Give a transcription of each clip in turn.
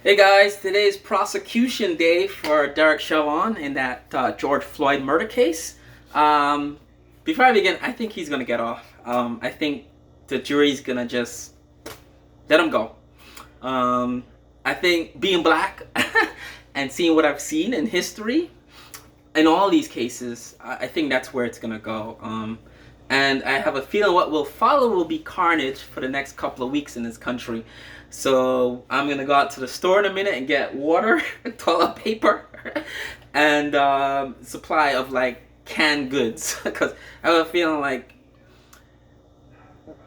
Hey guys, today is prosecution day for Derek Chauvin in that George Floyd murder case. Um, Before I begin, I think he's gonna get off. I think the jury's gonna just let him go. Um, I think being black and seeing what I've seen in history, in all these cases, I think that's where it's gonna go. And I have a feeling what will follow will be carnage for the next couple of weeks in this country. So I'm gonna go out to the store in a minute and get water, toilet paper, and supply of like canned goods because I have a feeling like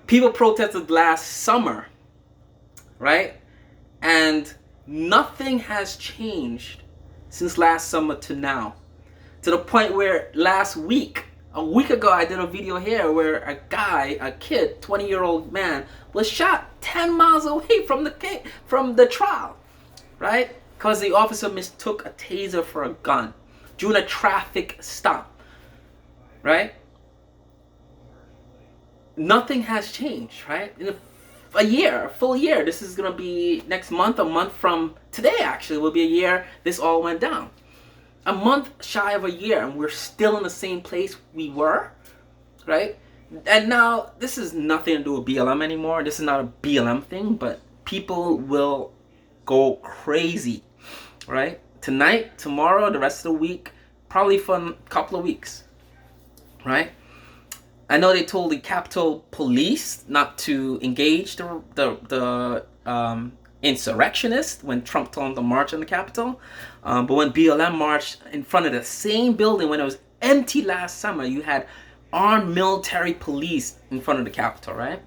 people protested last summer, right? And nothing has changed since last summer to now. To the point where a week ago, I did a video here where a kid, 20-year-old man, was shot 10 miles away from the trial, right? Because the officer mistook a taser for a gun during a traffic stop, right? Nothing has changed, right? In a full year. This is gonna be next month, a month from today. Actually, will be a year. This all went down. A month shy of a year, and we're still in the same place we were, right? And now this is nothing to do with BLM anymore. This is not a BLM thing, but people will go crazy, right? Tonight, tomorrow, the rest of the week, probably for a couple of weeks, right? I know they told the Capitol Police not to engage the insurrectionists when Trump told them to march on the Capitol. But when BLM marched in front of the same building when it was empty last summer, you had armed military police in front of the Capitol, right?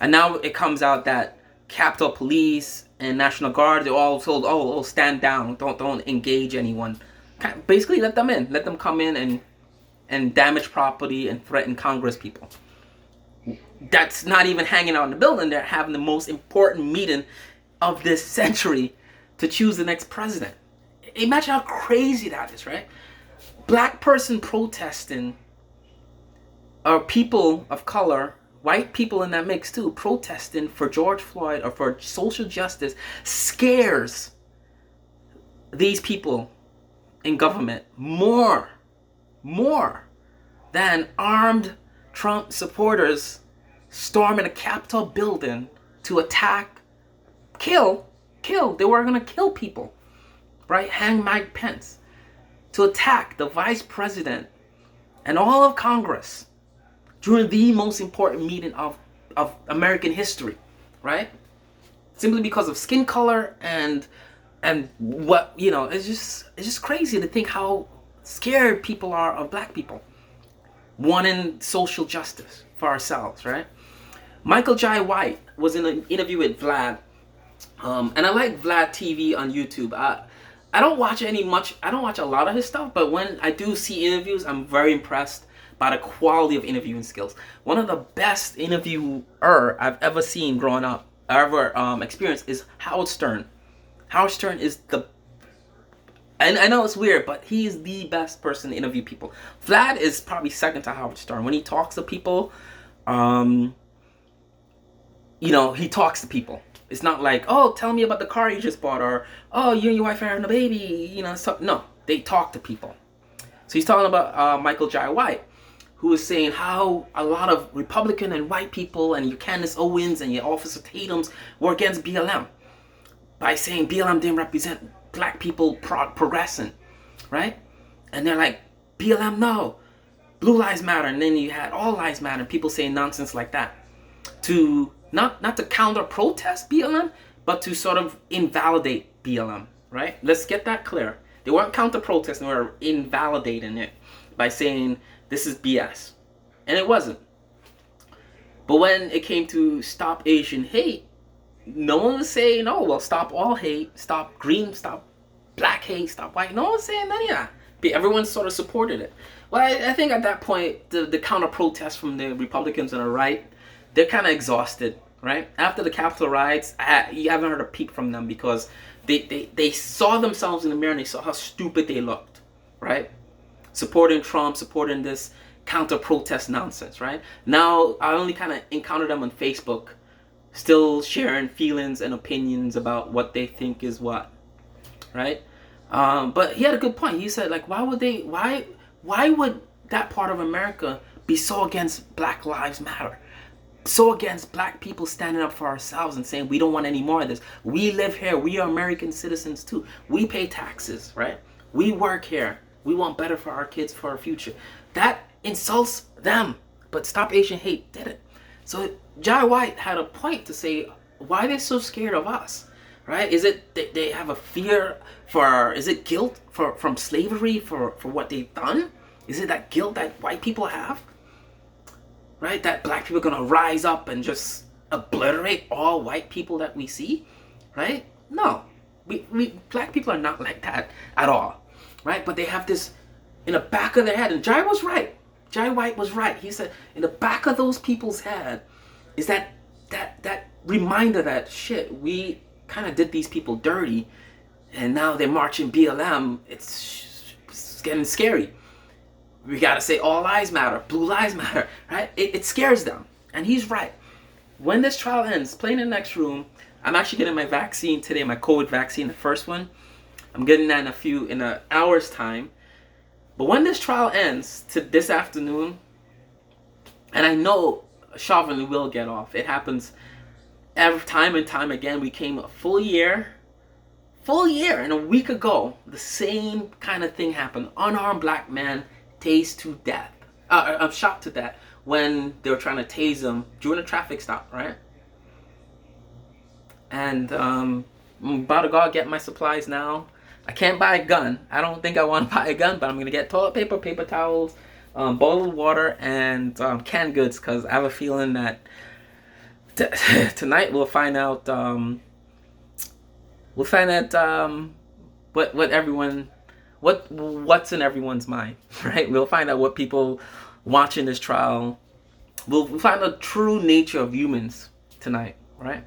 And now it comes out that Capitol Police and National Guard, they're all told, oh, stand down, don't engage anyone. Basically, let them in, let them come in and damage property and threaten Congress people. That's not even hanging out in the building. They're having the most important meeting of this century to choose the next president. Imagine how crazy that is, right? Black person protesting, or people of color, white people in that mix too, protesting for George Floyd or for social justice scares these people in government more than armed Trump supporters storming a Capitol building to attack, kill. They were gonna kill people, right? Hang Mike Pence, to attack the vice president and all of Congress during the most important meeting of American history, right? Simply because of skin color and what, it's just crazy to think how scared people are of black people wanting social justice for ourselves, right? Michael Jai White was in an interview with Vlad, and I like Vlad TV on YouTube. I don't watch I don't watch a lot of his stuff, but when I do see interviews, I'm very impressed by the quality of interviewing skills. One of the best interviewer I've ever seen growing up, ever experienced, is Howard Stern. Howard Stern is and I know it's weird, but he is the best person to interview people. Vlad is probably second to Howard Stern. When he talks to people, he talks to people. It's not like, oh, tell me about the car you just bought, or, oh, you and your wife are having a baby, no, they talk to people. So he's talking about Michael Jai White, who was saying how a lot of Republican and white people and your Candace Owens and your Officer Tatum's were against BLM by saying BLM didn't represent black people progressing, right? And they're like, BLM, no, Blue Lives Matter. And then you had All Lives Matter, people saying nonsense like that to not to counter protest BLM, but to sort of invalidate BLM, right? Let's get that clear. They weren't counter protesting, they were invalidating it by saying this is BS. And it wasn't. But when it came to stop Asian hate, no one was saying, oh, well, stop all hate, stop green, stop black hate, stop white. No one was saying any of that. Everyone sort of supported it. Well, I think at that point, the counter protests from the Republicans on the right, they're kind of exhausted, right? After the Capitol riots, you haven't heard a peep from them because they saw themselves in the mirror and they saw how stupid they looked, right? Supporting Trump, supporting this counter protest nonsense, right? Now, I only kind of encounter them on Facebook still sharing feelings and opinions about what they think is what, right? But he had a good point. He said, like, why would that part of America be so against Black Lives Matter? So against black people standing up for ourselves and saying we don't want any more of this. We live here. We are American citizens too. We pay taxes, right? We work here. We want better for our kids, for our future. That insults them. But Stop Asian Hate did it. So Jai White had a point to say, why are they so scared of us? Right? Is it they have a fear for, is it guilt from slavery for what they've done? Is it that guilt that white people have? Right? That black people are going to rise up and just obliterate all white people that we see? Right? No. We black people are not like that at all. Right? But they have this in the back of their head. And Jai was right. Jai White was right. He said in the back of those people's head is that reminder that shit, we kind of did these people dirty and now they're marching BLM. It's getting scary. We gotta say all lives matter, blue lives matter, right? It scares them. And he's right. When this trial ends, play in the next room. I'm actually getting my vaccine today, my COVID vaccine, the first one. I'm getting that in an hour's time. But when this trial ends this afternoon, and I know Chauvin will get off. It happens every time and time again. We came a full year, and a week ago, the same kind of thing happened. Unarmed black man tased to death. I'm shot to death when they were trying to tase him during a traffic stop, right? And I'm about to go get my supplies now. I can't buy a gun. I don't think I want to buy a gun, but I'm going to get toilet paper, paper towels, bottled water, and canned goods, because I have a feeling that tonight we'll find out what's in everyone's mind, right? We'll find out what people watching this trial, we'll find the true nature of humans tonight, right?